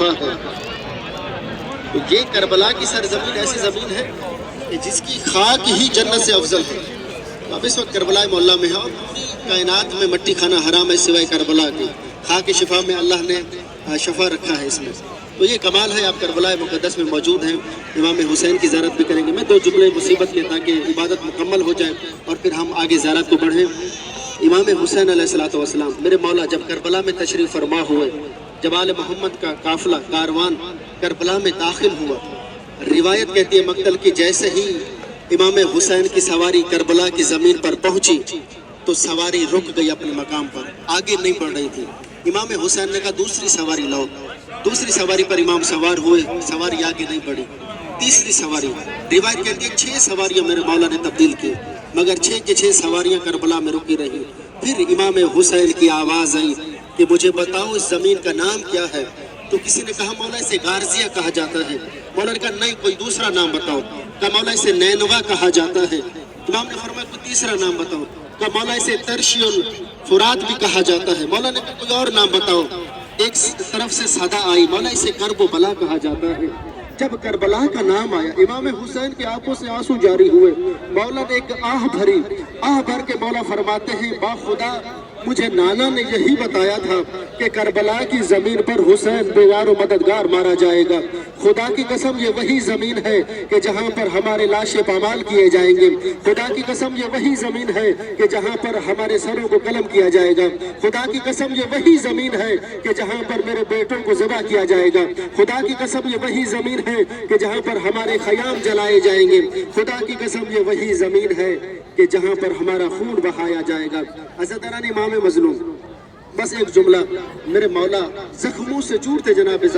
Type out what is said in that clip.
ہے۔ تو یہ کربلا کی سرزمین ایسی زمین ہے کہ جس کی خاک ہی جنت سے افضل ہے۔ اب اس وقت کربلا معلیٰ میں ہے اور پوری کائنات میں مٹی کھانا حرام ہے سوائے کربلا کے۔ خاک شفا میں اللہ نے شفا رکھا ہے اس میں۔ تو یہ کمال ہے، آپ کربلا مقدس میں موجود ہیں، امام حسین کی زیارت بھی کریں گے۔ میں دو جملے مصیبت کے تاکہ عبادت مکمل ہو جائے اور پھر ہم آگے زیارت کو بڑھیں۔ امام حسین علیہ السلام میرے مولا جب کربلا میں تشریف فرما ہوئے، جب آل محمد کا قافلہ کاروان کربلا میں داخل ہوا، روایت کہتی ہے مقتل کی جیسے ہی امام حسین کی سواری کربلا کی زمین پر پہنچی تو سواری رک گئی اپنے مقام پر، آگے نہیں بڑھ رہی تھی۔ امام حسین نے کہا دوسری سواری لاؤ۔ دوسری سواری پر امام سوار ہوئے، سواری آگے نہیں بڑھی۔ تیسری سواری، روایت کہتی ہے 6 سواریاں میرے مولا نے تبدیل کی، مگر 6 کی 6 سواریاں کربلا میں رکی رہی۔ پھر امام حسین کی آواز آئی کہ مجھے بتاؤ اس زمین کا نام کیا ہے؟ تو کسی نے کہا مولا اسے غارزیہ کہا جاتا ہے۔ مولا نے کہا نہیں، کوئی دوسرا نام بتاؤ۔ کہا مولا اسے نینوا کہا جاتا ہے۔ امام نے فرمایا کوئی تیسرا نام بتاؤ۔ کہا مولا اسے ترشی الفرات بھی کہا جاتا ہے۔ مولا نے کہا کوئی اور نام بتاؤ۔ ایک طرف سے صدا آئی، مولا اسے کرب و بلا کہا جاتا ہے۔ جب کربلا کا نام آیا، امام حسین کی آنکھوں سے آنسو جاری ہوئے۔ مولا نے ایک آہ بھری، آہ بھر کے مولا فرماتے ہیں با خدا مجھے نانا نے یہی بتایا تھا کہ کربلا کی زمین پر حسین بے یار و مددگار مارا جائے گا۔ خدا کی قسم یہ وہی زمین ہے کہ جہاں پر ہمارے لاشیں پامال کیے جائیں گے۔ خدا کی قسم یہ وہی زمین ہے کہ جہاں پر ہمارے سروں کو قلم کیا جائے گا۔ خدا کی قسم یہ وہی زمین ہے کہ جہاں پر میرے بیٹوں کو ذبح کیا جائے گا۔ خدا کی قسم یہ وہی زمین ہے کہ جہاں پر ہمارے خیام جلائے جائیں گے۔ خدا کی قسم یہ وہی زمین ہے کہ جہاں پر ہمارا خون بہایا جائے گا۔ عزتران امام مظلوم، بس ایک جملہ، میرے مولا زخموں سے چورتے جناب